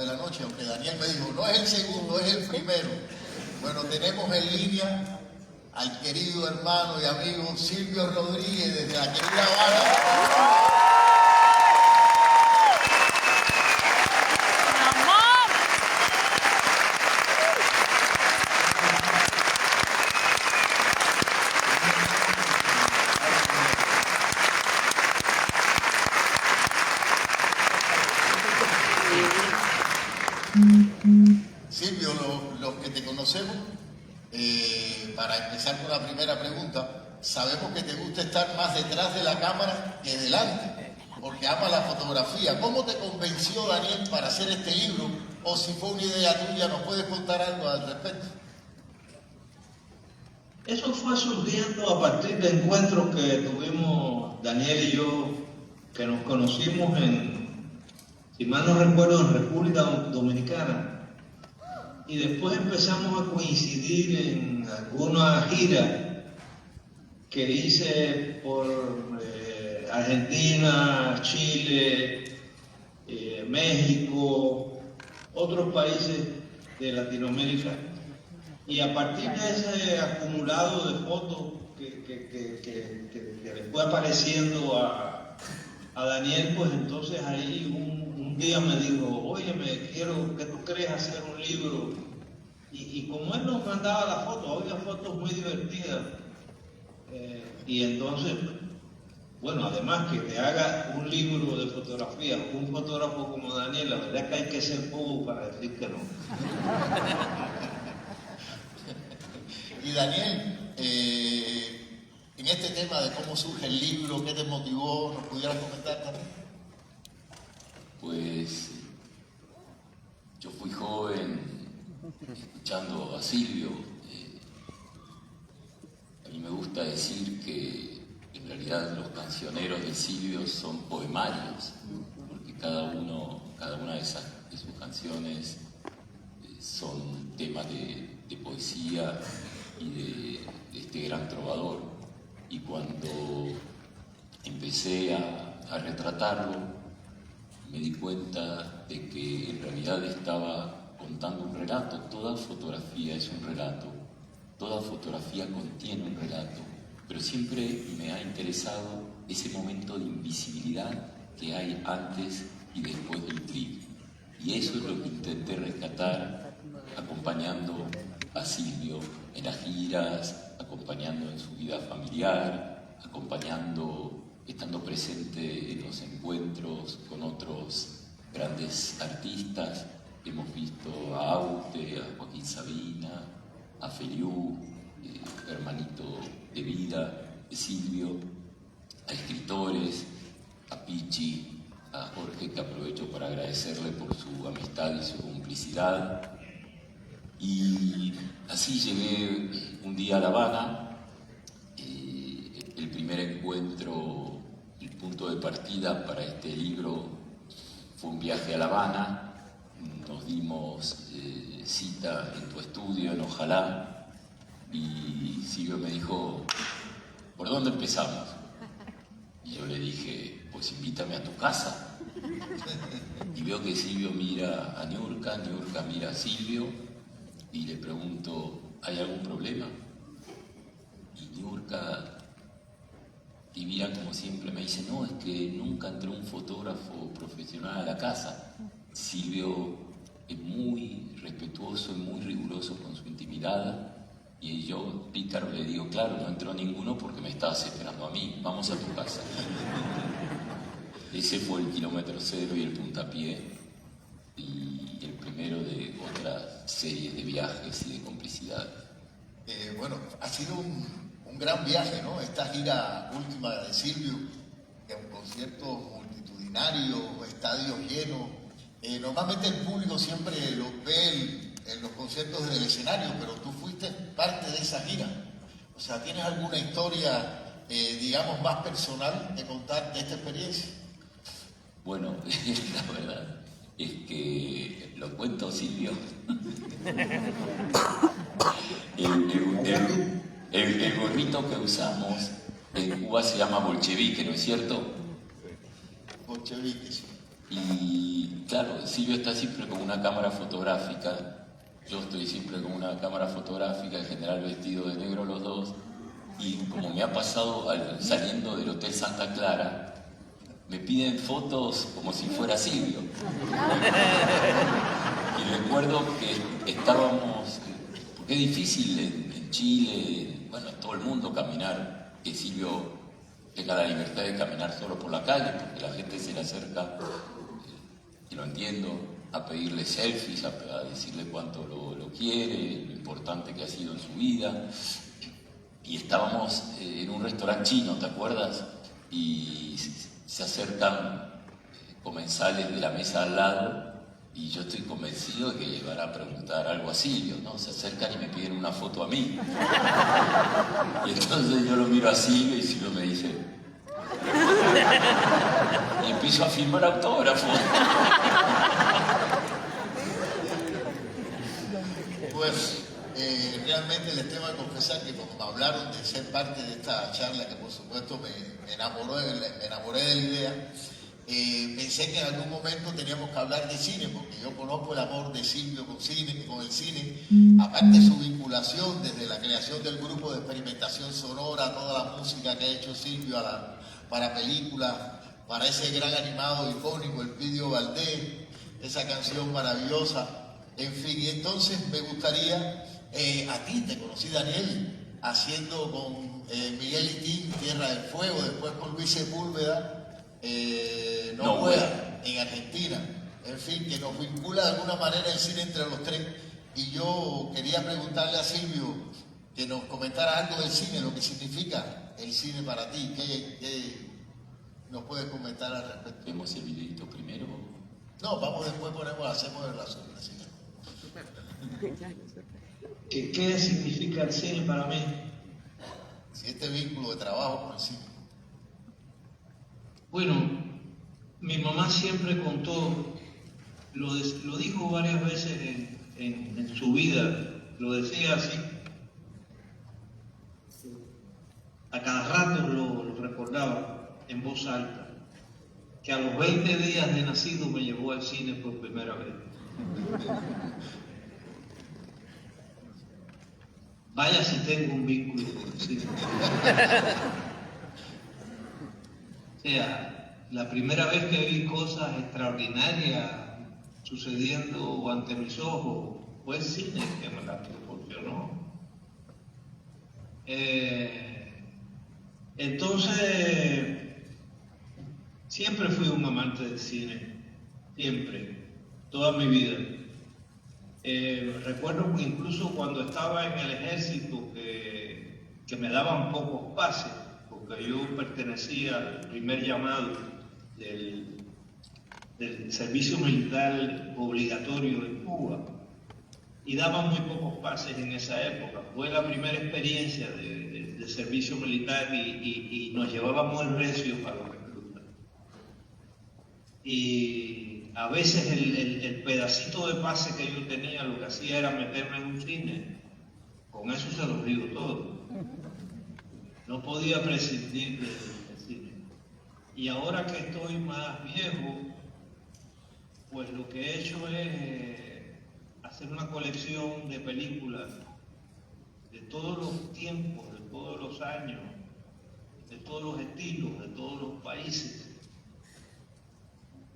la noche, aunque Daniel me dijo, no es el segundo, es el primero. Bueno, tenemos en línea al querido hermano y amigo Silvio Rodríguez desde la querida Habana. Silvio, los que te conocemos, para empezar con la primera pregunta, sabemos que te gusta estar más detrás de la cámara que delante, porque ama la fotografía. ¿Cómo te convenció Daniel para hacer este libro? O si fue una idea tuya, ¿nos puedes contar algo al respecto? Eso fue surgiendo a partir de encuentros que tuvimos Daniel y yo, que nos conocimos si mal no recuerdo, en República Dominicana. Y después empezamos a coincidir en alguna gira que hice por Argentina, Chile, México, otros países de Latinoamérica. Y a partir de ese acumulado de fotos que le fue apareciendo a Daniel, pues entonces ahí un día me dijo, oye, quiero que tú crees hacer un libro. Y como él nos mandaba las fotos, había fotos muy divertidas. Y entonces, bueno, además que te haga un libro de fotografía, un fotógrafo como Daniel, la verdad es que hay que ser bobo para decir que no. Y Daniel, en este tema de cómo surge el libro, ¿qué te motivó? ¿Nos pudieras comentar también? Pues yo fui joven escuchando a Silvio. A mí me gusta decir que en realidad los cancioneros de Silvio son poemarios, porque cada una de sus canciones son temas de poesía y de este gran trovador. Y cuando empecé a retratarlo, me di cuenta de que en realidad estaba contando un relato. Toda fotografía es un relato, toda fotografía contiene un relato, pero siempre me ha interesado ese momento de invisibilidad que hay antes y después del clip. Y eso es lo que intenté rescatar acompañando a Silvio en las giras, acompañando en su vida familiar, estando presente en los encuentros con otros grandes artistas. Hemos visto a Aute, a Joaquín Sabina, a Feliú, hermanito de vida de Silvio, a escritores, a Pichi, a Jorge, que aprovecho para agradecerle por su amistad y su complicidad. Y así llegué un día a La Habana. El primer encuentro, el punto de partida para este libro fue un viaje a La Habana. Nos dimos cita en tu estudio, en Ojalá, y Silvio me dijo, ¿por dónde empezamos? Y yo le dije, pues invítame a tu casa. Y veo que Silvio mira a Niurka mira a Silvio, y le pregunto, ¿hay algún problema? Y Niurka, divina como siempre, me dice, no, es que nunca entró un fotógrafo profesional a la casa. Silvio es muy respetuoso y muy riguroso con su intimidad, y yo, pícaro, le digo, claro, no entró ninguno porque me estabas esperando a mí, vamos a tu casa. Ese fue el kilómetro cero y el puntapié, y el primero de otras series de viajes y de complicidad. Bueno, ha sido un gran viaje, ¿no? Esta gira última de Silvio, que es un concierto multitudinario, estadios llenos. Normalmente el público siempre lo ve en los conciertos desde el escenario, pero tú fuiste parte de esa gira. O sea, ¿tienes alguna historia, digamos, más personal de contar de esta experiencia? Bueno, la verdad es que lo cuento, Silvio. El gorrito que usamos en Cuba se llama bolchevique, ¿no es cierto? Bolchevique, sí. Y claro, Silvio está siempre con una cámara fotográfica, yo estoy siempre con una cámara fotográfica, en general vestido de negro los dos, y como me ha pasado saliendo del Hotel Santa Clara, me piden fotos como si fuera Silvio. Y recuerdo que estábamos, porque es difícil en Chile, bueno, en todo el mundo caminar, que Silvio tenga la libertad de caminar solo por la calle, porque la gente se le acerca, y lo entiendo, a pedirle selfies, a decirle cuánto lo quiere, lo importante que ha sido en su vida. Y estábamos en un restaurante chino, ¿te acuerdas? Y se acercan comensales de la mesa al lado y yo estoy convencido de que le van a preguntar algo a Silvio, ¿no? Se acercan y me piden una foto a mí. Y entonces yo lo miro a Silvio y Silvio me dice... Y empiezo a firmar autógrafos. Pues realmente les tengo que confesar que cuando me hablaron de ser parte de esta charla, que por supuesto me enamoré de la idea, pensé que en algún momento teníamos que hablar de cine, porque yo conozco el amor de Silvio con el cine, aparte de su vinculación desde la creación del grupo de experimentación sonora, toda la música que ha hecho Silvio para películas, para ese gran animado icónico, el Pidio Valdés, esa canción maravillosa, en fin. Y entonces me gustaría, a ti te conocí, Daniel, haciendo con Miguel Itín, Tierra del Fuego, después con Luis Sepúlveda, No Pueda, en Argentina, en fin, que nos vincula de alguna manera el cine entre los tres. Y yo quería preguntarle a Silvio que nos comentara algo del cine, lo que significa el cine para ti. ¿Qué nos puedes comentar al respecto? ¿Vemos el videito primero? No, vamos después, hacemos el resumen. ¿Qué significa el cine para mí? Si este vínculo de trabajo con el cine. Bueno, mi mamá siempre contó, lo dijo varias veces en su vida, lo decía así, a cada rato lo recordaba en voz alta, que a los 20 días de nacido me llevó al cine por primera vez. Vaya si tengo un vínculo con el cine. O sea, la primera vez que vi cosas extraordinarias sucediendo ante mis ojos fue el cine que me las proporcionó. Entonces, siempre fui un amante del cine, siempre, toda mi vida. Recuerdo que incluso cuando estaba en el ejército que me daban pocos pases, porque yo pertenecía al primer llamado del servicio militar obligatorio en Cuba y daban muy pocos pases en esa época. Fue la primera experiencia de servicio militar y nos llevábamos el recio para los reclutas. Y a veces el pedacito de pase que yo tenía lo que hacía era meterme en un cine, con eso se los digo todo. No podía prescindir del cine. Y ahora que estoy más viejo, pues lo que he hecho es hacer una colección de películas de todos los tiempos, de todos los años, de todos los estilos, de todos los países.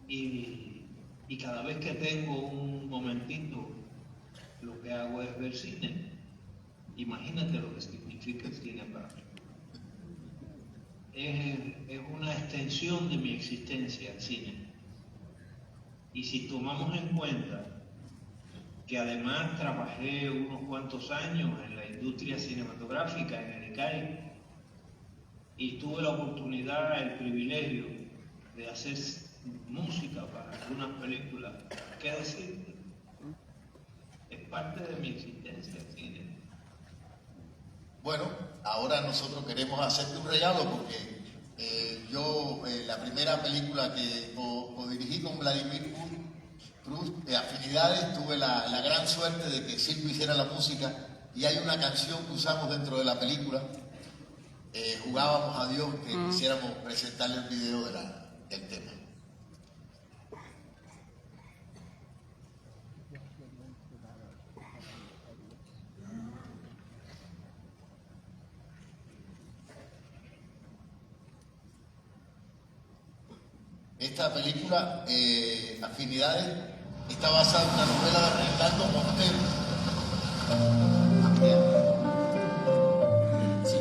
Y cada vez que tengo un momentito, lo que hago es ver cine. Imagínate lo que significa el cine para mí. Es una extensión de mi existencia el cine. Y si tomamos en cuenta que además trabajé unos cuantos años en la industria cinematográfica, en el ICAI, y tuve la oportunidad, el privilegio de hacer música para algunas películas, ¿qué decir? Es parte de mi existencia el cine. Bueno, ahora nosotros queremos hacerte un regalo porque yo la primera película que codirigí con Vladimir Cruz, Afinidades, tuve la gran suerte de que Silvio hiciera la música y hay una canción que usamos dentro de la película, Jugábamos a Dios, que quisiéramos presentarle el video del tema. Esta película, Afinidades, está basada en una novela de Reinaldo Montero. Sí.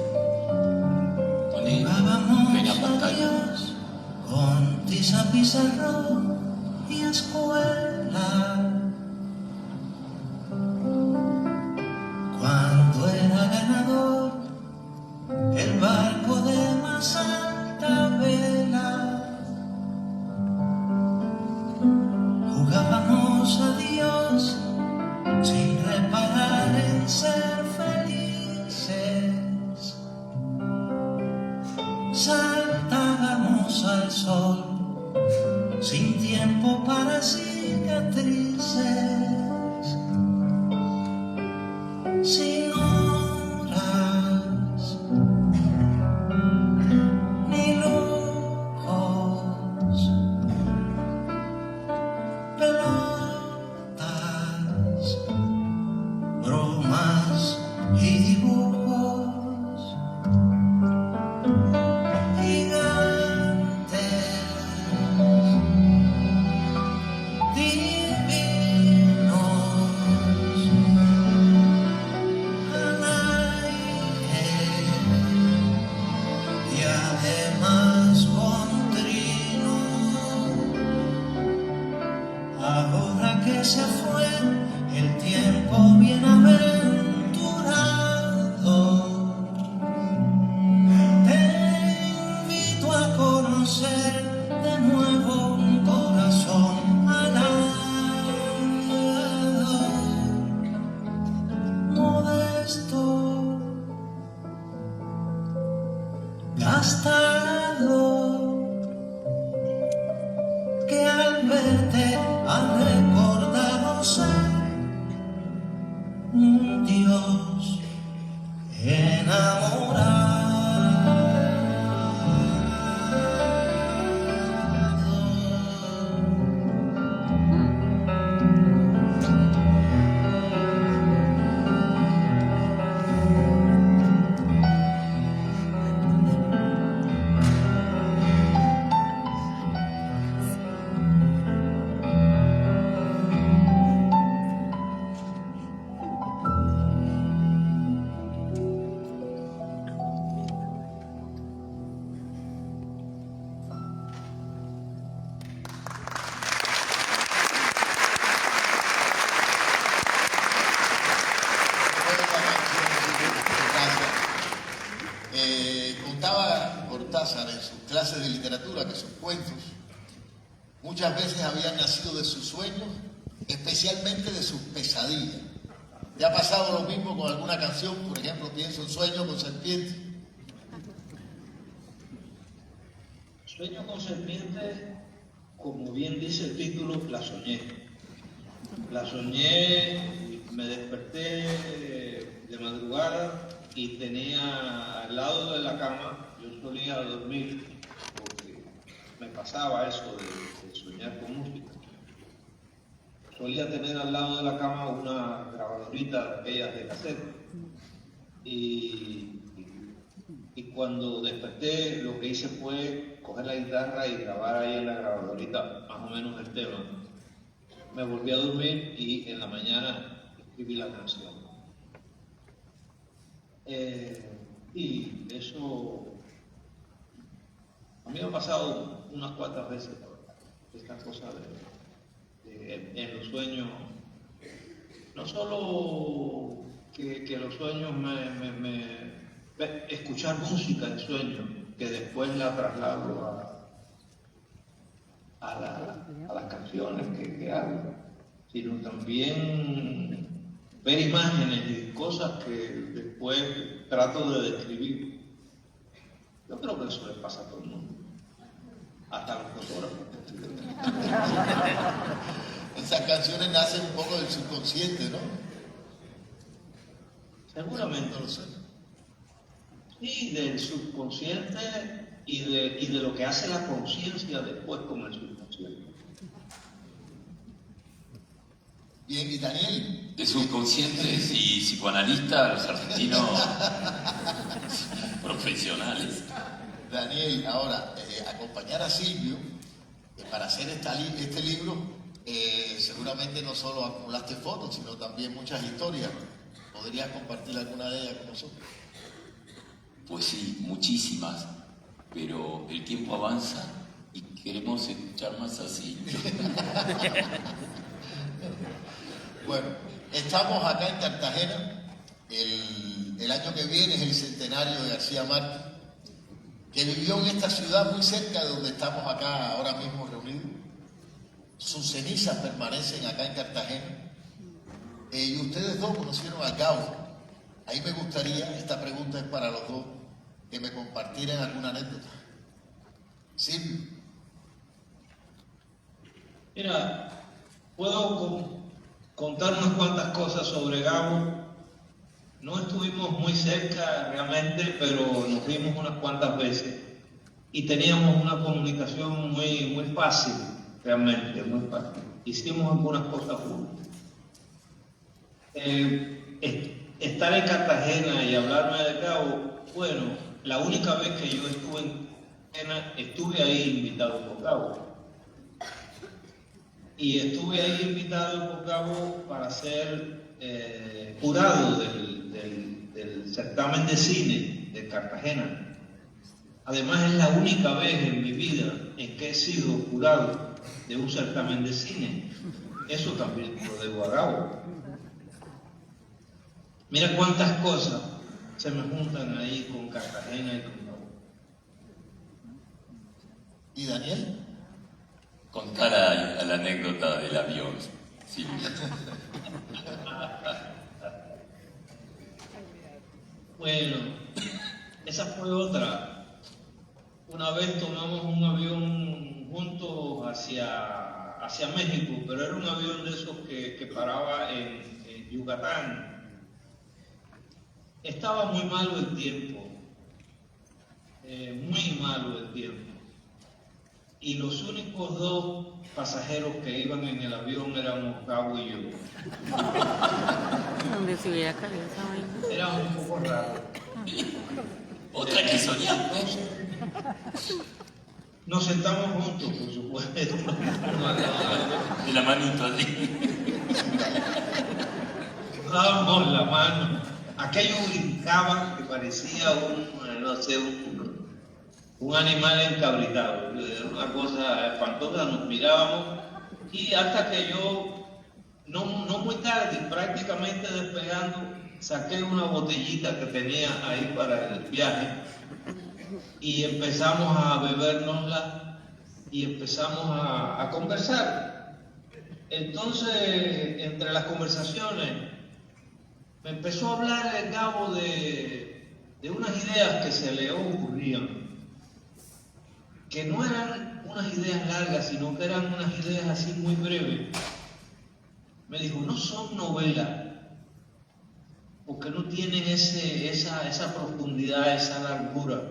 Ven a pantalla. Con tiza, pizarrón y escuela. Cuando era ganador el barco de más alta vela, jugábamos a Dios sin reparar en ser felices. Saltábamos al sol sin tiempo para cicatrices, sin horas ni lujos, pelotas, bromas y dibujos. Ahora que se fue el tiempo bienaventurado, te invito a conocer de nuevo un corazón alado, modesto, gastado, que al verte ha recordado ser un Dios enamorado. Contaba Cortázar en sus clases de literatura que sus cuentos muchas veces habían nacido de sus sueños, especialmente de sus pesadillas. ¿Te ha pasado lo mismo con alguna canción? Por ejemplo, pienso en Sueño con Serpiente. Sueño con serpiente, como bien dice el título, la soñé. La soñé, me desperté de madrugada y tenía al lado de la cama, yo solía dormir porque me pasaba eso de soñar con música. Solía tener al lado de la cama una grabadorita de aquellas de cassette. Y cuando desperté, lo que hice fue coger la guitarra y grabar ahí en la grabadorita más o menos el tema. Me volví a dormir y en la mañana escribí la canción. Y eso a mí me ha pasado unas cuantas veces, la verdad, esta cosa en los sueños. No solo que los sueños escuchar música en sueños, que después la traslado a las canciones que hago, sino también ver imágenes y cosas que después trato de describir. Yo creo que eso le pasa a todo el mundo, hasta a los fotógrafos. Esas canciones nacen un poco del subconsciente, ¿no? Seguramente. No lo sé. Sí, del subconsciente y de lo que hace la conciencia después con el subconsciente. Bien, y Daniel. De subconscientes y psicoanalistas, los argentinos profesionales. Daniel, ahora, acompañar a Silvio para hacer este libro, seguramente no solo acumulaste fotos, sino también muchas historias. ¿Podrías compartir alguna de ellas con nosotros? Pues sí, muchísimas, pero el tiempo avanza y queremos escuchar más así. Bueno, estamos acá en Cartagena. El año que viene es el centenario de García Márquez, que vivió en esta ciudad muy cerca de donde estamos acá ahora mismo reunidos. Sus cenizas permanecen acá en Cartagena. Y ustedes dos conocieron a Gabo. Ahí me gustaría, esta pregunta es para los dos, que me compartieran alguna anécdota. Silvio. Mira, puedo contar unas cuantas cosas sobre Gabo. No estuvimos muy cerca realmente, pero nos vimos unas cuantas veces y teníamos una comunicación muy fácil, realmente, muy fácil. Hicimos algunas cosas juntos. Estar en Cartagena y hablarme de Gabo, bueno, la única vez que yo estuve en Cartagena, estuve ahí invitado por Gabo. Y estuve ahí invitado por Gabo para ser jurado del certamen de cine de Cartagena. Además, es la única vez en mi vida en que he sido jurado de un certamen de cine. Eso también lo debo a Gabo. Mira cuántas cosas se me juntan ahí con Cartagena y con Gabo. ¿Y Daniel? Contar a la anécdota del avión, Silvia. Bueno, esa fue otra. Una vez tomamos un avión juntos hacia México, pero era un avión de esos que paraba en Yucatán. Estaba muy malo el tiempo, muy malo el tiempo. Y los únicos dos pasajeros que iban en el avión éramos Gabo y yo. Donde se hubiera caído esa vaina. Era un poco raro. Otra que soñamos. Nos sentamos juntos, por supuesto. De la manito así. Dábamos la mano. Aquello brincaba que parecía un animal encabritado. Era una cosa espantosa, nos mirábamos y hasta que yo, no muy tarde, prácticamente despegando, saqué una botellita que tenía ahí para el viaje y empezamos a bebérnosla y empezamos a conversar. Entonces, entre las conversaciones, me empezó a hablar el Gabo de unas ideas que se le ocurrían, que no eran unas ideas largas, sino que eran unas ideas así muy breves. Me dijo, no son novelas, porque no tienen esa profundidad, esa largura.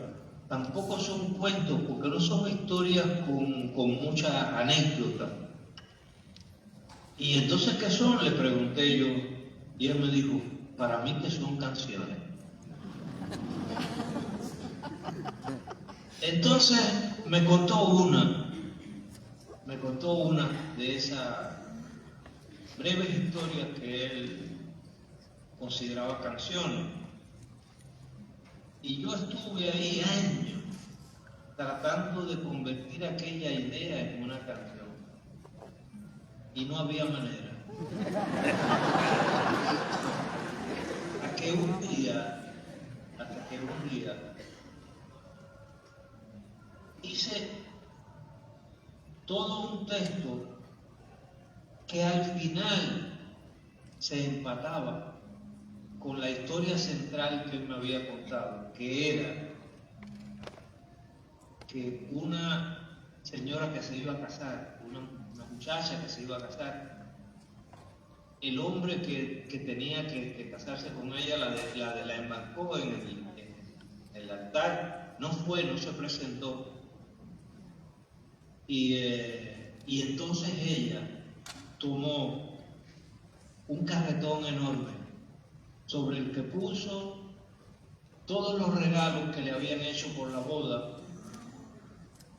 Tampoco son cuentos, porque no son historias con muchas anécdotas. Y entonces, ¿qué son? Le pregunté yo, y él me dijo, para mí que son canciones. Entonces me contó una de esas breves historias que él consideraba canciones. Y yo estuve ahí años tratando de convertir aquella idea en una canción. Y no había manera. Hasta que un día hice todo un texto que al final se empataba con la historia central que él me había contado, que era que una señora que se iba a casar, una muchacha que se iba a casar, el hombre que tenía que casarse con ella la embarcó en el altar, no se presentó. Y entonces ella tomó un carretón enorme sobre el que puso todos los regalos que le habían hecho por la boda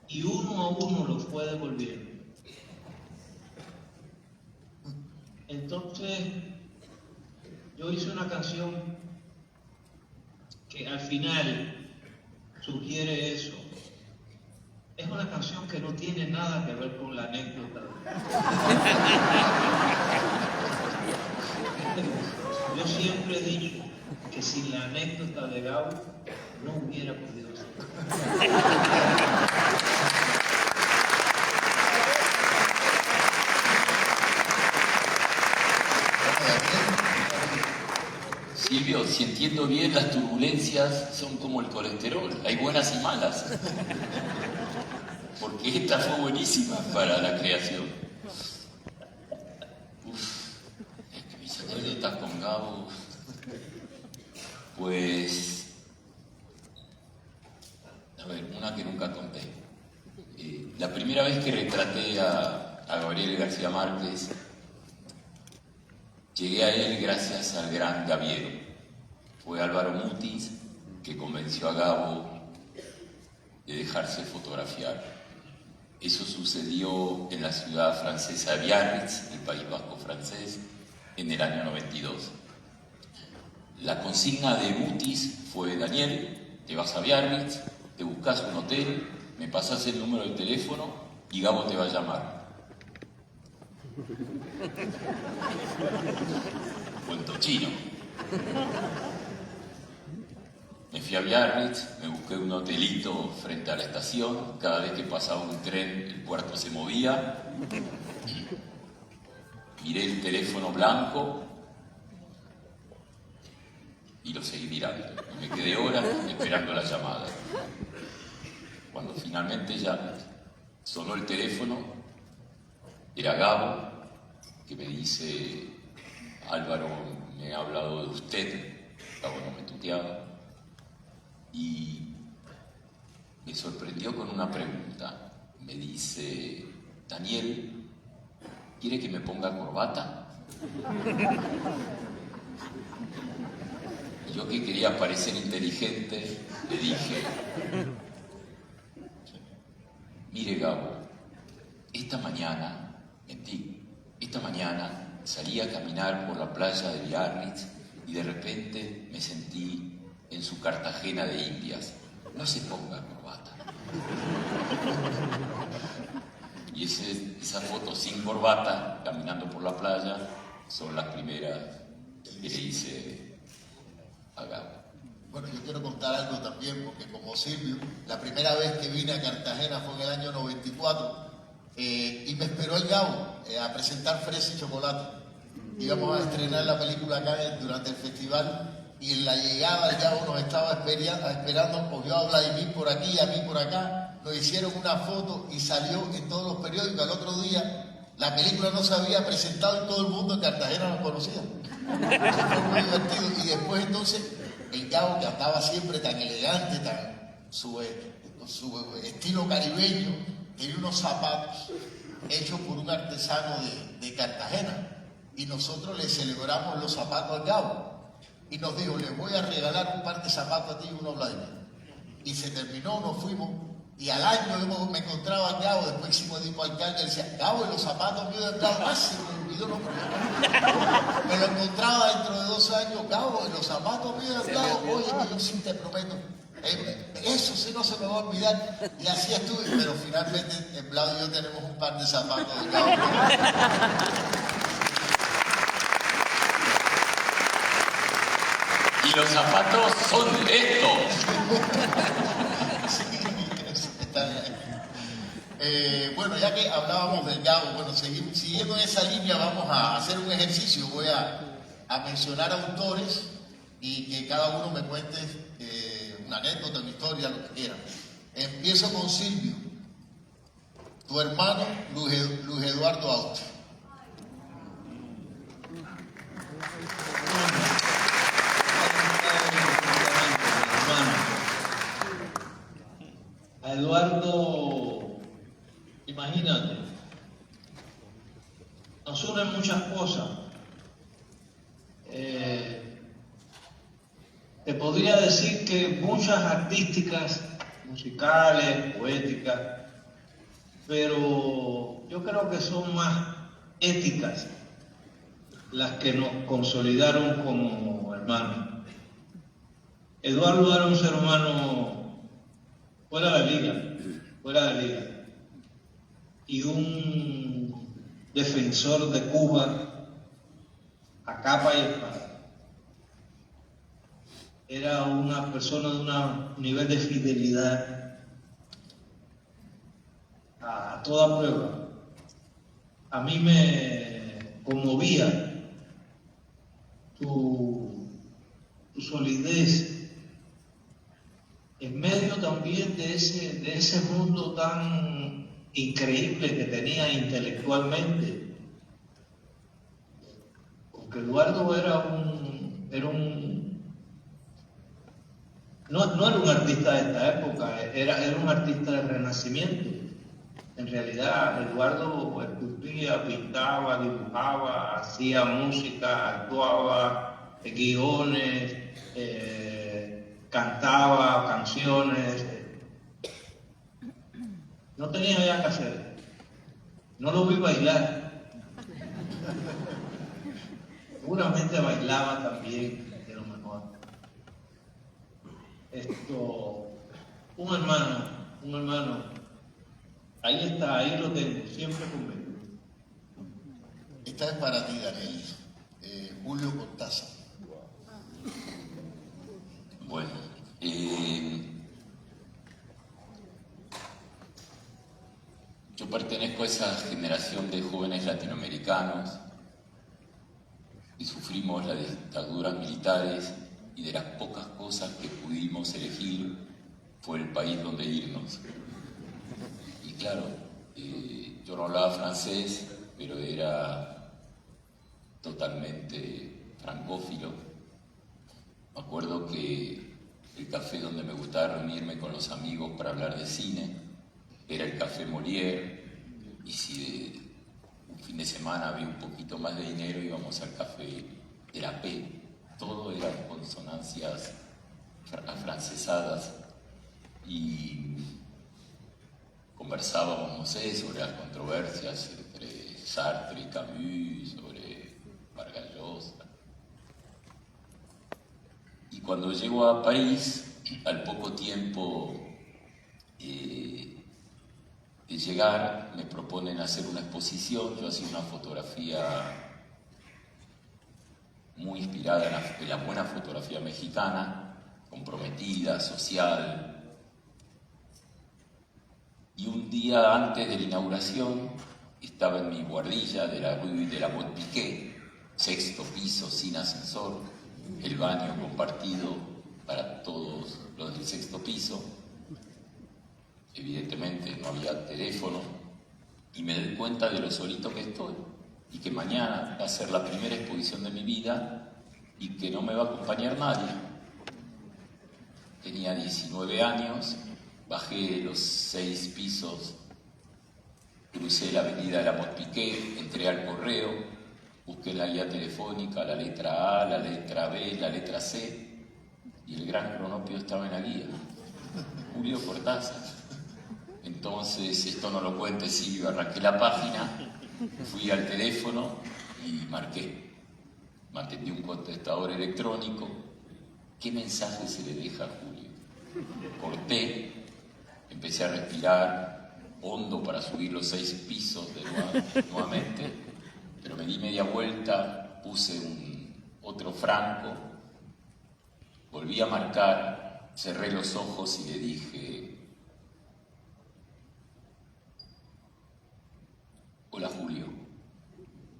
y uno a uno los fue devolviendo. entonces yo hice una canción que al final sugiere eso. Es una canción que no tiene nada que ver con la anécdota. Yo siempre he dicho que sin la anécdota de Gabo no hubiera podido ser. Silvio, si entiendo bien, las turbulencias son como el colesterol, hay buenas y malas. Porque esta fue buenísima para la creación. Es que mis anécdotas con Gabo, pues, a ver, una que nunca conté. La primera vez que retraté a Gabriel García Márquez, llegué a él gracias al gran Gaviero. Fue Álvaro Mutis que convenció a Gabo de dejarse fotografiar. Eso sucedió en la ciudad francesa de Biarritz, el País Vasco francés, en el año 92. La consigna de Mutis fue: Daniel, te vas a Biarritz, te buscas un hotel, me pasas el número de teléfono y Gabo te va a llamar. Cuento chino. Me fui a Biarritz, me busqué un hotelito frente a la estación. Cada vez que pasaba un tren, el puerto se movía. Miré el teléfono blanco y lo seguí mirando. Y me quedé horas esperando la llamada. Cuando finalmente ya sonó el teléfono, era Gabo, que me dice: Álvaro me ha hablado de usted. Gabo no me tuteaba. Y me sorprendió con una pregunta. Me dice: Daniel, ¿quiere que me ponga corbata? Y yo, que quería parecer inteligente, le dije: mire, Gabo, esta mañana salí a caminar por la playa de Biarritz y de repente me sentí en su Cartagena de Indias. No se ponga corbata. Y esa foto sin corbata, caminando por la playa, son las primeras que le hice a Gabo. Bueno, yo quiero contar algo también, porque como Silvio, la primera vez que vine a Cartagena fue en el año 94, y me esperó el Gabo a presentar Fresa y Chocolate. Íbamos a estrenar la película acá durante el festival, y en la llegada el Gabo nos estaba esperando, cogió a Vladimir por aquí, a mí por acá, nos hicieron una foto y salió en todos los periódicos. Al otro día la película no se había presentado y todo el mundo en Cartagena nos conocía. Eso fue muy divertido. Y después entonces el Gabo, que andaba siempre tan elegante, su estilo caribeño, tenía unos zapatos hechos por un artesano de Cartagena, y nosotros le celebramos los zapatos al Gabo. Y nos dijo: les voy a regalar un par de zapatos a ti y uno a Vladimir. Y se terminó, nos fuimos. Y al año me encontraba a Gabo, después hicimos disco alcalde, y decía: Gabo, y los zapatos míos de Gabo. Ah, se me olvidó, no, me lo encontraba dentro de 2 años. Gabo, y los zapatos míos de Gabo. Oye, yo sí te prometo, eso sí no se me va a olvidar. Y así estuve, pero finalmente en Vlado y yo tenemos un par de zapatos de Gabo. Y los zapatos son estos. Bueno, ya que hablábamos del Gabo, bueno, siguiendo en esa línea, vamos a hacer un ejercicio. Voy a mencionar autores y que cada uno me cuente una anécdota, una historia, lo que quieran. Empiezo con Silvio. Tu hermano, Luis Eduardo Austria. A Eduardo, imagínate, nos unen muchas cosas. Te podría decir que muchas artísticas, musicales, poéticas, pero yo creo que son más éticas. las que nos consolidaron como hermanos. Eduardo era un ser humano fuera de liga, y un defensor de Cuba a capa y espada. Era una persona de un nivel de fidelidad a toda prueba. A mí me conmovía tu solidez en medio también de ese mundo tan increíble que tenía intelectualmente. Porque Eduardo no era un artista de esta época, era un artista del Renacimiento. En realidad, Eduardo esculpía, pintaba, dibujaba, hacía música, actuaba, guiones, cantaba canciones. No tenía ya que hacer. No lo vi bailar. Seguramente bailaba también, de lo mejor. Un hermano. Ahí está, ahí lo tengo, siempre conmigo. Esta es para ti, Daniel. Julio Cortázar. Bueno, yo pertenezco a esa generación de jóvenes latinoamericanos y sufrimos las dictaduras militares, y de las pocas cosas que pudimos elegir fue el país donde irnos. Y claro, yo no hablaba francés, pero era totalmente francófilo. Me acuerdo que el café donde me gustaba reunirme con los amigos para hablar de cine era el Café Molière, y si un fin de semana había un poquito más de dinero íbamos al Café de la P. Todo eran consonancias afrancesadas y conversábamos, no sé, sobre las controversias entre Sartre y Camus, sobre Vargas Llosa. Y cuando llego a París, al poco tiempo de llegar, me proponen hacer una exposición. Yo hacía una fotografía muy inspirada en la buena fotografía mexicana, comprometida, social. Y un día antes de la inauguración estaba en mi guardilla de la Rue de la Motte Piquet, 6º piso, sin ascensor, el baño compartido para todos los del 6º piso. Evidentemente no había teléfono, y me doy cuenta de lo solito que estoy, y que mañana va a ser la primera exposición de mi vida y que no me va a acompañar nadie. Tenía 19 años, bajé los 6 pisos, crucé la avenida de la Motte Piquet, entré al correo, busqué la guía telefónica, la letra A, la letra B, la letra C, y el gran cronopio estaba en la guía, Julio Cortázar. Entonces, esto no lo cuente Silvio, arranqué la página, fui al teléfono y marqué. Me atendí un contestador electrónico. ¿Qué mensaje se le deja a Julio? Corté, empecé a respirar hondo para subir los 6 pisos nuevamente, pero me di media vuelta, puse otro franco, volví a marcar, cerré los ojos y le dije: hola Julio,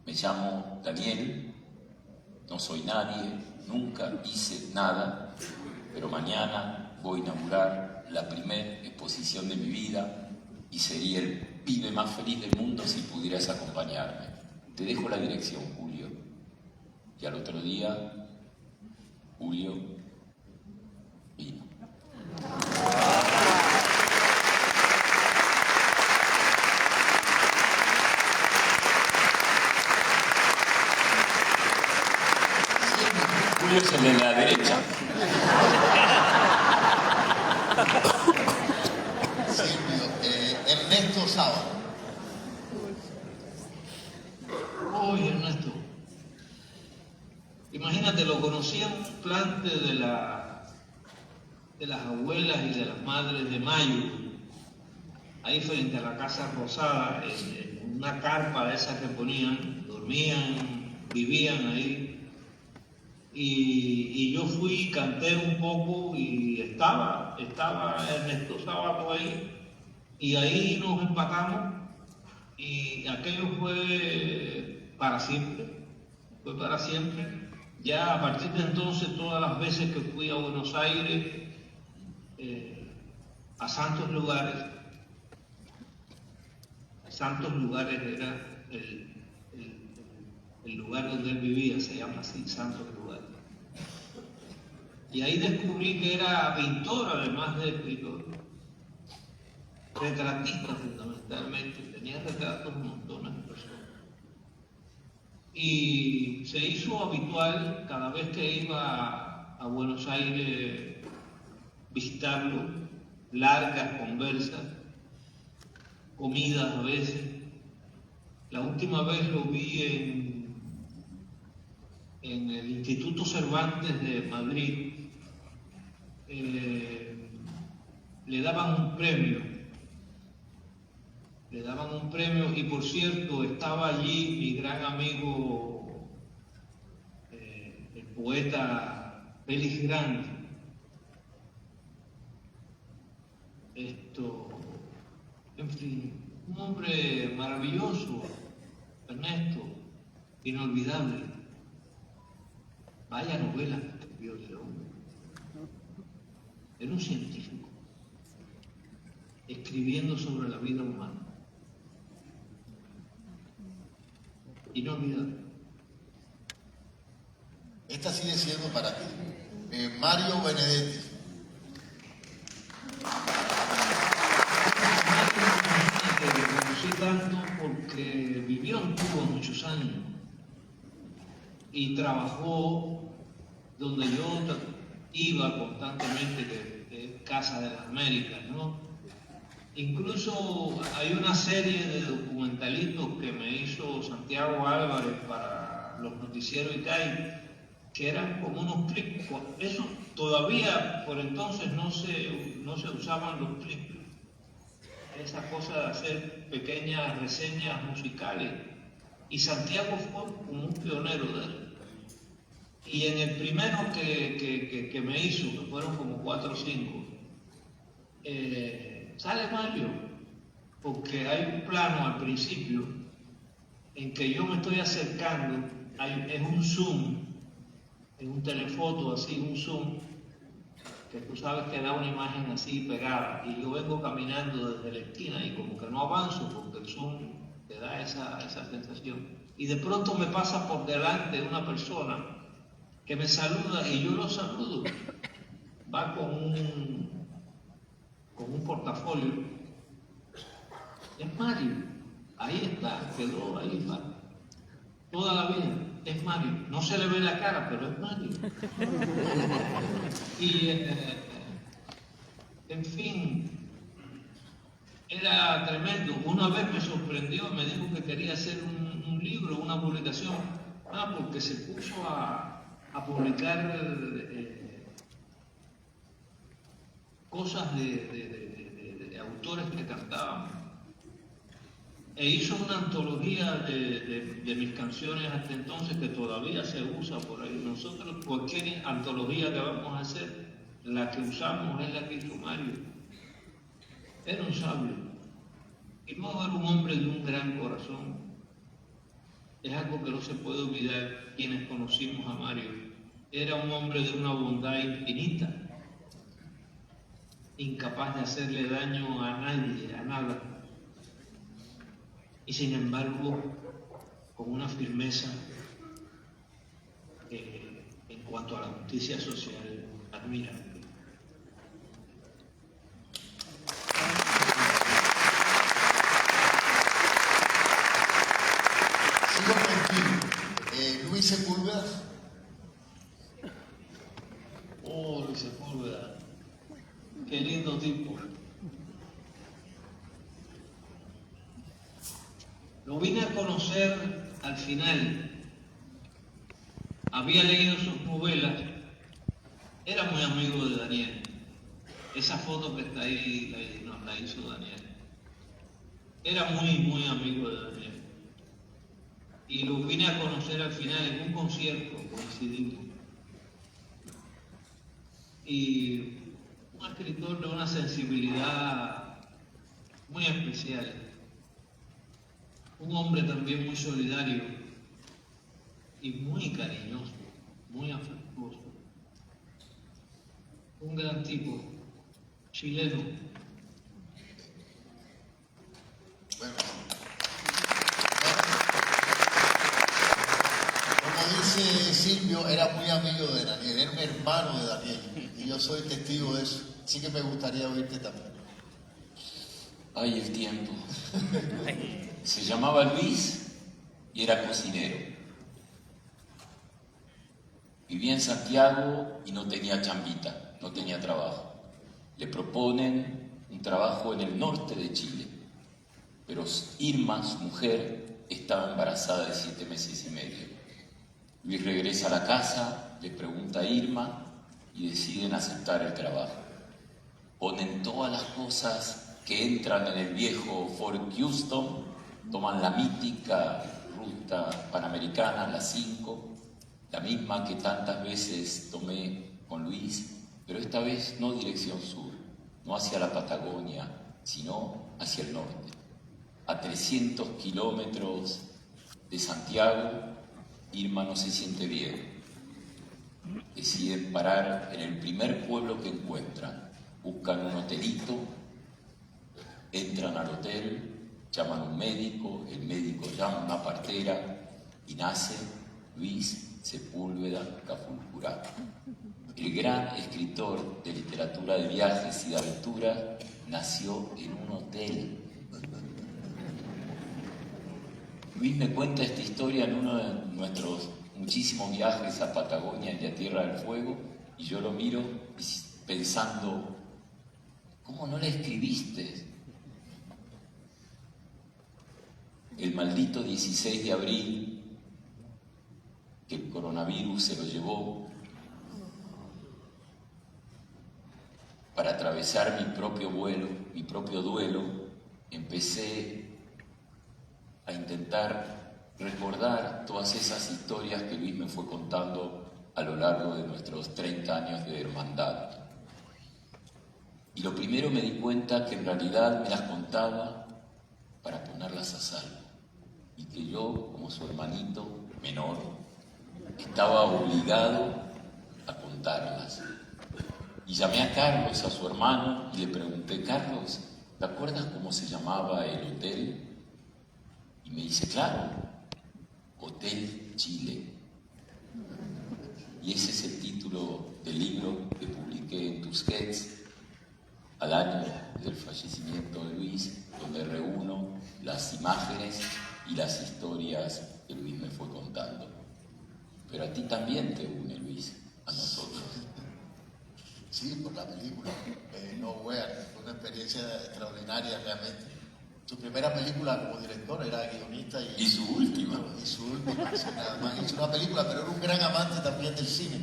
me llamo Daniel, no soy nadie, nunca hice nada, pero mañana voy a inaugurar la primera exposición de mi vida y sería el pibe más feliz del mundo si pudieras acompañarme. Te dejo la dirección, Julio. Y al otro día, Julio vino. Julio es el de la derecha. Silvio, Ernesto Sábado. Oye, Ernesto, Imagínate, lo conocí en un plante de las abuelas y de las madres de Mayo, ahí frente a la Casa Rosada, en una carpa de esas que ponían, dormían, vivían ahí. Y yo fui, canté un poco y estaba Ernesto Sábato ahí, y ahí nos empatamos, y aquello fue para siempre. Ya a partir de entonces, todas las veces que fui a Buenos Aires, a santos lugares era el lugar donde él vivía, se llama así, Santos Lugares. Y ahí descubrí que era pintor, además de escritor, retratista fundamentalmente, tenía retratos de montones de personas. Y se hizo habitual cada vez que iba a Buenos Aires visitarlo, largas conversas, comidas a veces. La última vez lo vi en el Instituto Cervantes de Madrid. Le daban un premio y, por cierto, estaba allí mi gran amigo, el poeta Félix Grande. En fin, un hombre maravilloso, Ernesto, inolvidable. Vaya novela que escribió ese hombre. Era un científico, escribiendo sobre la vida humana. Inolvidable. Esta sigue siendo para ti. Mario Benedetti. Lo conocí tanto porque vivió en Cuba muchos años y trabajó donde yo iba constantemente, que es Casa de las Américas, ¿no? Incluso hay una serie de documentalitos que me hizo Santiago Álvarez para los noticieros ICAI, que eran como unos clips. Eso todavía por entonces no se usaban los clips. Esa cosa de hacer pequeñas reseñas musicales. Y Santiago fue como un pionero de él. Y en el primero que me hizo, que fueron como 4 o 5, sale Mario, porque hay un plano al principio en que yo me estoy acercando, es un zoom, es un telefoto así, un zoom, que tú sabes que da una imagen así pegada, y yo vengo caminando desde la esquina y como que no avanzo porque el zoom te da esa sensación. Y de pronto me pasa por delante una persona que me saluda y yo lo saludo. Va con un portafolio. Es Mario. Ahí está, quedó ahí, va. Toda la vida. Es Mario. No se le ve la cara, pero es Mario. Y, en fin, era tremendo. Una vez me sorprendió, me dijo que quería hacer un libro, una publicación, porque se puso a publicar cosas de autores que cantaban. E hizo una antología de mis canciones hasta entonces, que todavía se usa por ahí. Nosotros, cualquier antología que vamos a hacer, la que usamos es la que hizo Mario. Era un sabio. Y luego era un hombre de un gran corazón. Es algo que no se puede olvidar quienes conocimos a Mario. Era un hombre de una bondad infinita, incapaz de hacerle daño a nadie, a nada. Y sin embargo, con una firmeza en cuanto a la justicia social admirable. Sigo contigo. Luis Sepúlveda. Oh, Luis Sepúlveda, qué lindo tipo. Lo vine a conocer al final, había leído sus novelas, era muy amigo de Daniel. Esa foto que está ahí nos la hizo Daniel. Era muy amigo de Daniel. Y lo vine a conocer al final en un concierto, coincidimos. Y un escritor de una sensibilidad muy especial. Un hombre también muy solidario y muy cariñoso, muy afectuoso. Un gran tipo, chileno. Bueno, como dice Silvio, era muy amigo de Daniel, era un hermano de Daniel, y yo soy testigo de eso. Así que me gustaría oírte también. Ay, el tiempo. Se llamaba Luis y era cocinero. Vivía en Santiago y no tenía chambita, no tenía trabajo. Le proponen un trabajo en el norte de Chile, pero Irma, su mujer, estaba embarazada de 7 meses y medio. Luis regresa a la casa, le pregunta a Irma y deciden aceptar el trabajo. Ponen todas las cosas que entran en el viejo Fort Houston, toman la mítica ruta panamericana, la 5, la misma que tantas veces tomé con Luis, pero esta vez no dirección sur, no hacia la Patagonia, sino hacia el norte. A 300 kilómetros de Santiago, Irma no se siente bien. Deciden parar en el primer pueblo que encuentran. Buscan un hotelito, entran al hotel, llaman a un médico, el médico llama a una partera y nace Luis Sepúlveda Cafulcurá, el gran escritor de literatura de viajes y de aventura. Nació en un hotel. Luis me cuenta esta historia en uno de nuestros muchísimos viajes a Patagonia y a Tierra del Fuego, y yo lo miro pensando, ¿cómo no la escribiste? El maldito 16 de abril, que el coronavirus se lo llevó, para atravesar mi propio duelo, empecé a intentar recordar todas esas historias que Luis me fue contando a lo largo de nuestros 30 años de hermandad. Y lo primero me di cuenta que en realidad me las contaba para ponerlas a salvo, y que yo, como su hermanito menor, estaba obligado a contarlas. Y llamé a Carlos, a su hermano, y le pregunté: Carlos, ¿te acuerdas cómo se llamaba el hotel? Y me dice: claro, Hotel Chile. Y ese es el título del libro que publiqué en Tusquets al año del fallecimiento de Luis, donde reúno las imágenes y las historias que Luis me fue contando. Pero a ti también te une, Luis, a nosotros. Sí, por la película. Nowhere, fue una experiencia extraordinaria realmente. Su primera película como director, era guionista Y su última. Y su última, sí, nada más. Hizo una película, pero era un gran amante también del cine.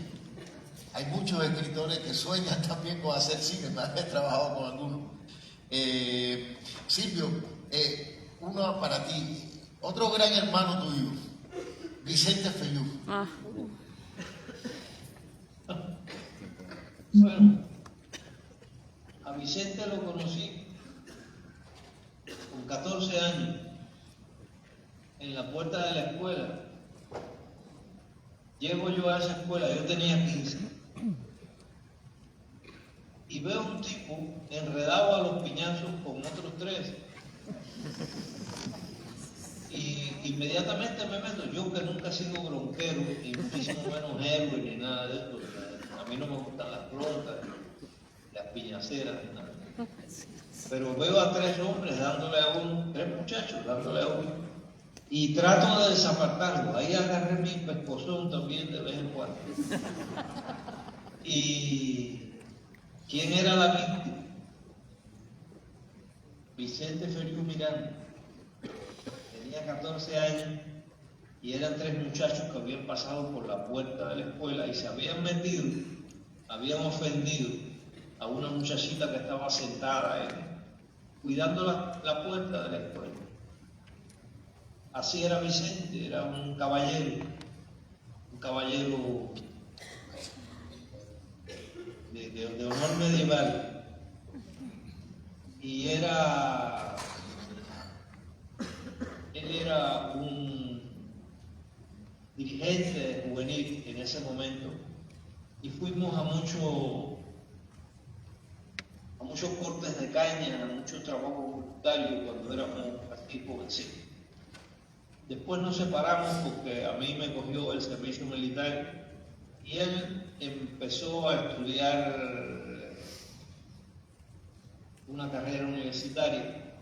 Hay muchos escritores que sueñan también con hacer cine, me he trabajado con algunos. Silvio, uno para ti, otro gran hermano tuyo, Vicente Fellú. Bueno, a Vicente lo conocí con 14 años en la puerta de la escuela. Llego yo a esa escuela, yo tenía 15, y veo un tipo enredado a los piñazos con otros 3. Y inmediatamente me meto, yo que nunca he sido bronquero, y muchísimo menos héroe ni nada de esto. A mí no me gustan las broncas, las piñaceras, ni nada. Pero veo a 3 hombres dándole a uno, 3 muchachos dándole a uno, y trato de desapartarlo. Ahí agarré mi pescozón también de vez en cuando. ¿Y quién era la víctima? Vicente Fellú Miranda. Tenía 14 años y eran 3 muchachos que habían pasado por la puerta de la escuela y se habían metido, habían ofendido a una muchachita que estaba sentada cuidando la puerta de la escuela. Así era Vicente, era un caballero de honor medieval, y él era un dirigente juvenil en ese momento, y fuimos a muchos cortes de caña, a muchos trabajos voluntarios cuando éramos así jovencitos. Después nos separamos porque a mí me cogió el servicio militar y él empezó a estudiar una carrera universitaria.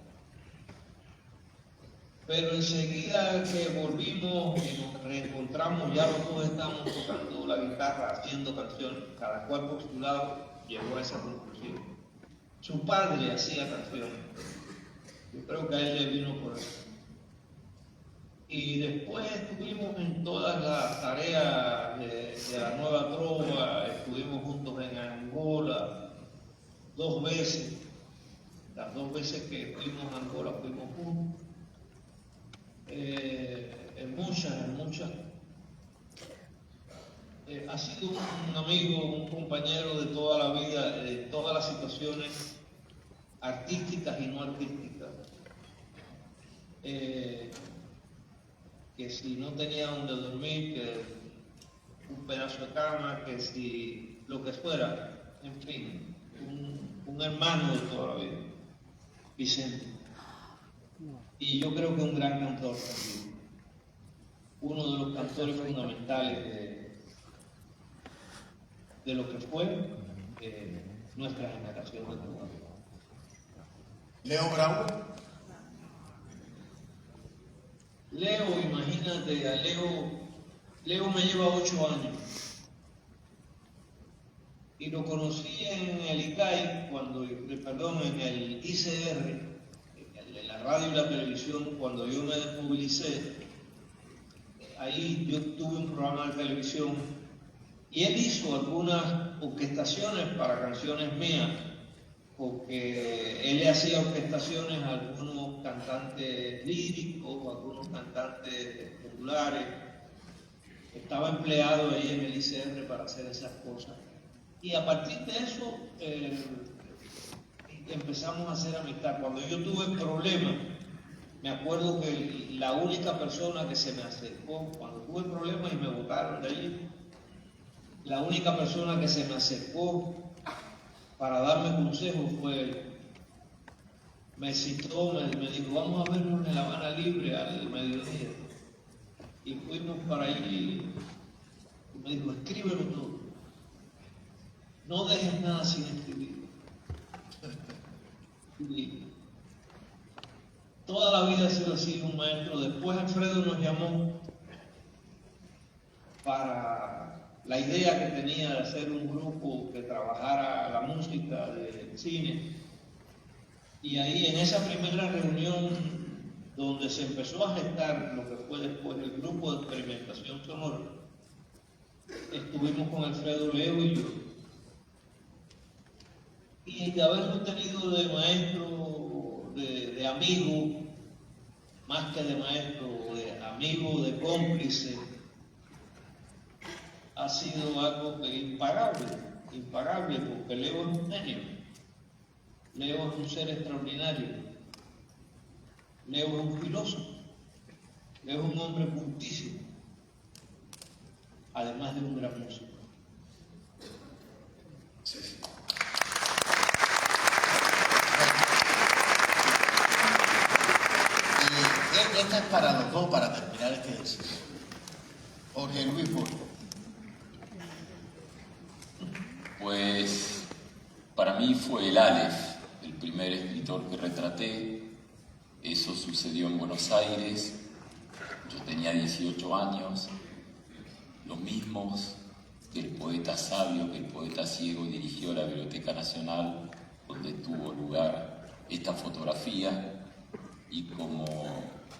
Pero enseguida que volvimos y nos reencontramos, ya los dos estábamos tocando la guitarra, haciendo canciones, cada cual por su lado llegó a esa conclusión. Su padre hacía canciones, yo creo que a él le vino por eso. Y después estuvimos en todas las tareas de la nueva trova, estuvimos juntos en Angola 2 veces, las 2 veces que fuimos a Angola fuimos juntos, en muchas. Ha sido un amigo, un compañero de toda la vida, de todas las situaciones artísticas y no artísticas. Que si no tenía donde dormir, que un pedazo de cama, que si lo que fuera, en fin, un hermano de toda la vida, Vicente. Y yo creo que un gran cantor también, uno de los cantores fundamentales de lo que fue nuestra generación de Cuba. Leo Bravo. Leo, imagínate, a Leo me lleva 8 años. Y lo conocí en el ICAI, en el ICR, en la radio y la televisión, cuando yo me desmovilicé. Ahí yo tuve un programa de televisión y él hizo algunas orquestaciones para canciones mías, porque él le hacía orquestaciones a algunos cantantes líricos, a algunos cantantes populares. Estaba empleado ahí en el ICR para hacer esas cosas. Y a partir de eso empezamos a hacer amistad. Cuando yo tuve problemas, me acuerdo que la única persona que se me acercó, cuando tuve problemas y me botaron de allí, la única persona que se me acercó para darme consejos fue él. Me citó, me dijo, vamos a vernos en La Habana Libre al mediodía. Y fuimos para allí y me dijo, escríbelo todo. No dejes nada sin escribir. Y toda la vida ha sido así un maestro. Después Alfredo nos llamó para la idea que tenía de hacer un grupo que trabajara la música del cine. Y ahí en esa primera reunión donde se empezó a gestar lo que fue después el grupo de experimentación sonora, estuvimos con Alfredo, Leo y yo. Y de haberlo tenido de maestro, de amigo, más que de maestro, de amigo, de cómplice, ha sido algo impagable, porque Leo es un genio, Leo es un ser extraordinario, Leo es un filósofo, Leo es un hombre cultísimo, además de un gran músico. Sí, sí. Esta es para los dos, para terminar este ejercicio. Jorge Luis Borges. Pues para mí fue el Aleph, el primer escritor que retraté. Eso sucedió en Buenos Aires. Yo tenía 18 años, los mismos que el poeta sabio, que el poeta ciego dirigió la Biblioteca Nacional, donde tuvo lugar esta fotografía, y como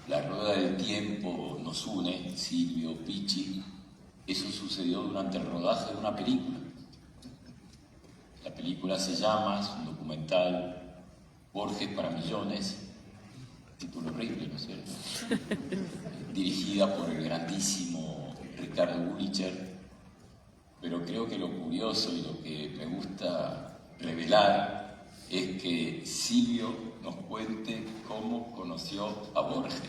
la rueda del tiempo nos une, Silvio, Pichi. Eso sucedió durante el rodaje de una película. La película se llama, es un documental, Borges para millones, título horrible, ¿no es cierto? Dirigida por el grandísimo Ricardo Bulicher, pero creo que lo curioso y lo que me gusta revelar es que Silvio nos cuente cómo conoció a Borges.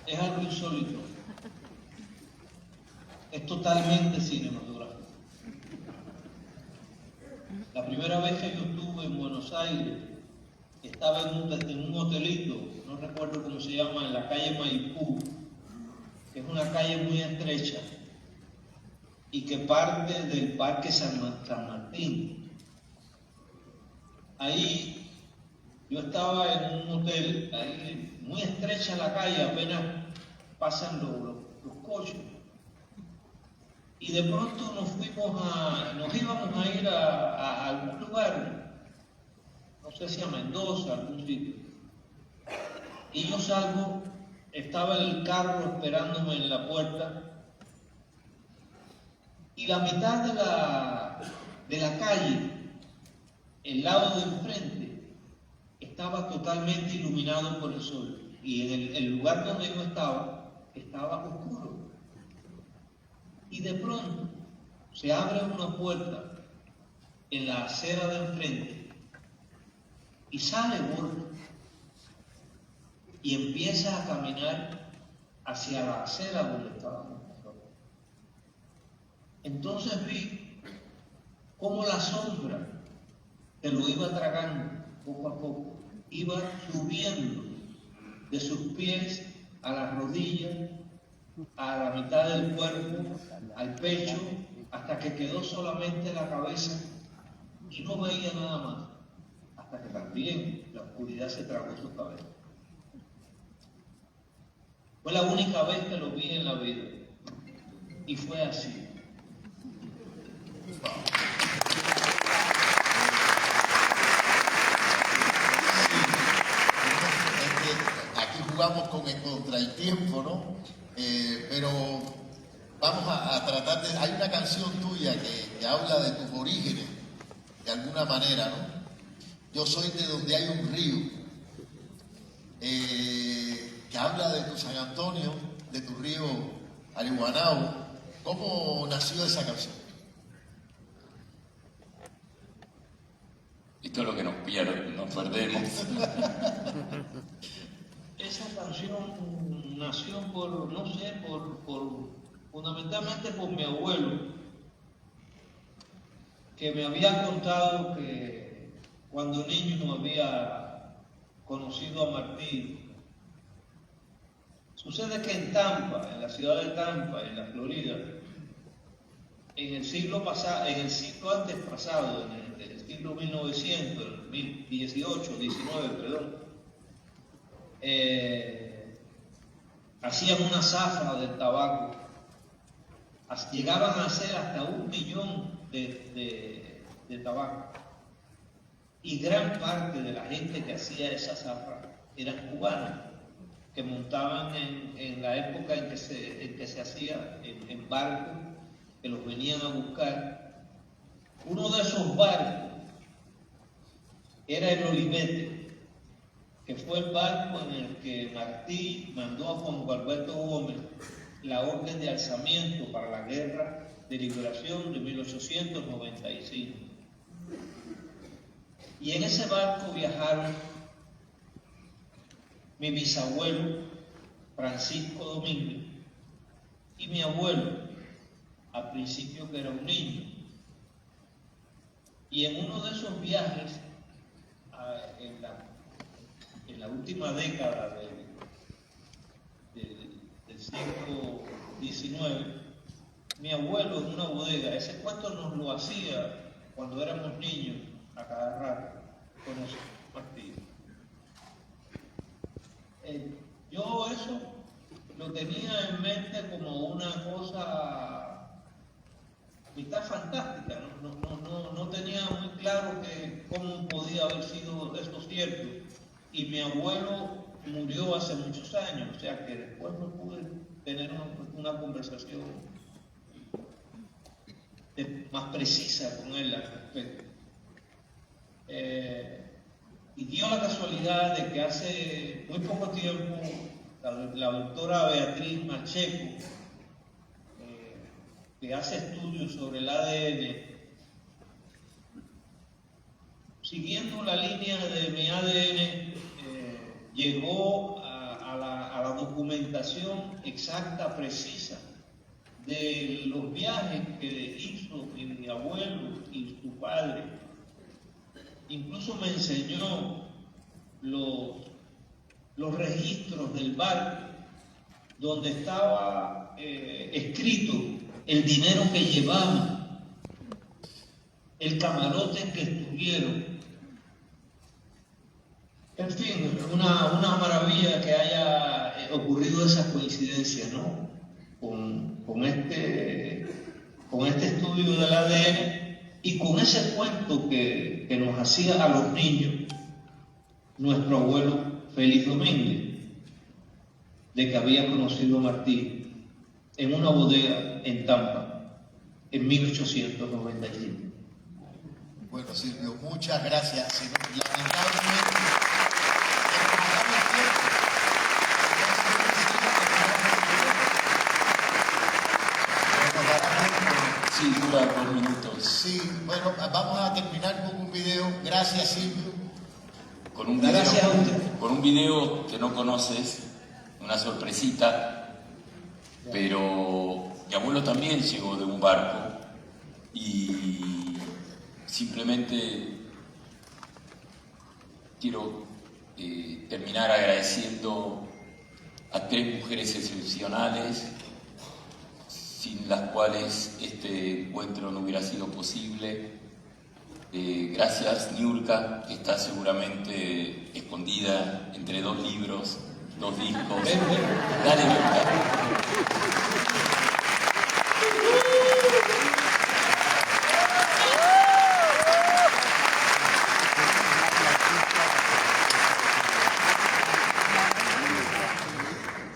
Es algo insólito. Es totalmente cinematográfico. La primera vez que yo estuve en Buenos Aires, estaba en un hotelito, no recuerdo cómo se llama, en la calle Maipú, que es una calle muy estrecha y que parte del Parque San Martín. Ahí yo estaba en un hotel, ahí, muy estrecha la calle, apenas pasan los coches. Y de pronto nos íbamos a ir a algún lugar, no sé si a Mendoza, a algún sitio. Y yo salgo, estaba el carro esperándome en la puerta, y la mitad de la calle, el lado de enfrente, estaba totalmente iluminado por el sol. Y en el lugar donde yo estaba oscuro. Y de pronto se abre una puerta en la acera de enfrente y sale Borges y empieza a caminar hacia la acera donde estábamos nosotros. Entonces vi cómo la sombra que lo iba tragando poco a poco, iba subiendo de sus pies a las rodillas, a la mitad del cuerpo, al pecho, hasta que quedó solamente la cabeza y no veía nada más, hasta que también la oscuridad se tragó su cabeza. Fue la única vez que lo vi en la vida y fue así. Aquí jugamos contra el tiempo, ¿no? Pero vamos a tratar de... Hay una canción tuya que habla de tus orígenes, de alguna manera, ¿no? Yo soy de donde hay un río, que habla de tu San Antonio, de tu río Arihuanao. ¿Cómo nació esa canción? Esto es lo que nos perdemos. Esa canción nació fundamentalmente por mi abuelo, que me había contado que cuando niño no había conocido a Martí. Sucede que en Tampa, en la ciudad de Tampa, en la Florida, en el siglo antes pasado, en el siglo 1900, 18, 19, perdón, hacían una zafra del tabaco. Llegaban a hacer hasta 1 millón de tabaco. Y gran parte de la gente que hacía esa zafra eran cubanos, que montaban en la época en que se hacía en barcos, que los venían a buscar. Uno de esos barcos era el Olivete, que fue el barco en el que Martí mandó a Juan Gualberto Gómez la orden de alzamiento para la Guerra de Liberación de 1895. Y en ese barco viajaron mi bisabuelo Francisco Domínguez y mi abuelo, al principio que era un niño. Y en uno de esos viajes, en la última década del siglo XIX, mi abuelo en una bodega, ese cuento nos lo hacía cuando éramos niños a cada rato con esos partidos. Yo eso lo tenía en mente como una cosa mitad fantástica, no tenía muy claro cómo podía haber sido esto cierto. Y me abuelo murió hace muchos años, o sea que después no pude tener una conversación más precisa con él al respecto. Y dio la casualidad de que hace muy poco tiempo la doctora Beatriz Macheco, que hace estudios sobre el ADN, siguiendo la línea de mi ADN, llegó a la documentación exacta, precisa, de los viajes que hizo mi abuelo y su padre. Incluso me enseñó los registros del barco donde estaba escrito el dinero que llevaban, el camarote en que estuvieron. En fin, una maravilla que haya ocurrido esa coincidencia, ¿no? Con este estudio del ADN y con ese cuento que nos hacía a los niños nuestro abuelo Félix Domínguez, de que había conocido a Martí en una bodega en Tampa en 1895. Bueno, Silvio, muchas gracias. Lamentablemente, Sí, dura 2 minutos. sí, bueno, vamos a terminar con un video. Gracias, Silvio. Con un Gracias a usted. con un video que no conoces, una sorpresita, pero mi abuelo también llegó de un barco y simplemente quiero terminar agradeciendo a 3 mujeres excepcionales sin las cuales este encuentro no hubiera sido posible. Gracias, Niurka, que está seguramente escondida entre 2 libros, 2 discos. Dale, Niurka.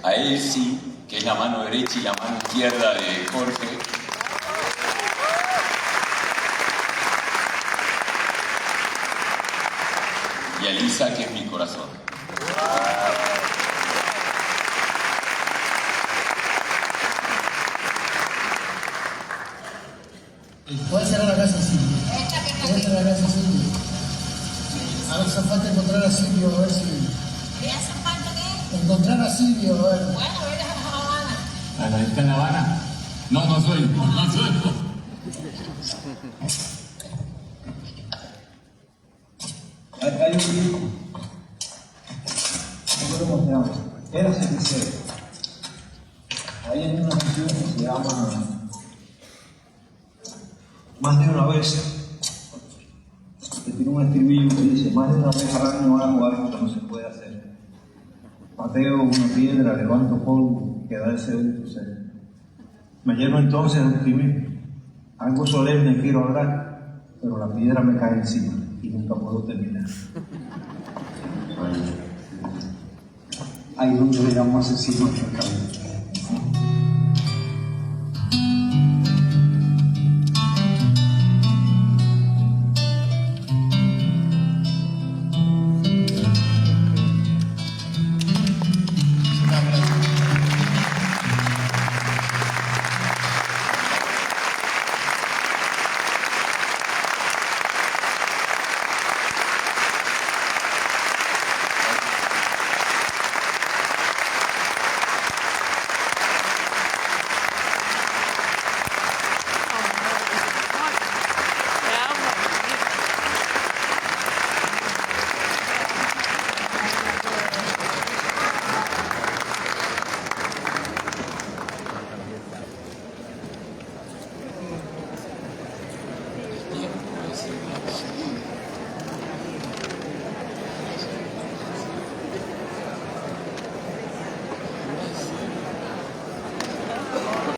A Elsie, que es la mano derecha y la mano izquierda de Jorge. Y a Elisa, que es mi corazón. ¿Cuál será la casa Silvio? Esta es la casa Silvio. A ver, hace falta encontrar a Silvio, a ver si... ¿Le hace falta qué? Encontrar a Silvio, a ver. Bueno, a ver, a La Habana. ¿Está en La Habana? No, no soy. No soy. Hay un libro, no creo cómo se llama, era sincero. Ahí hay una canción que se llama Más de una vez, que tiene un estribillo que dice: más de una vez al año hago algo que no se puede hacer. Pateo una piedra, levanto polvo, que da ese gusto ser. Me lleno entonces a escribir, algo solemne quiero hablar, pero la piedra me cae encima y nunca puedo terminar. Ahí donde le damos asesino a la cabeza.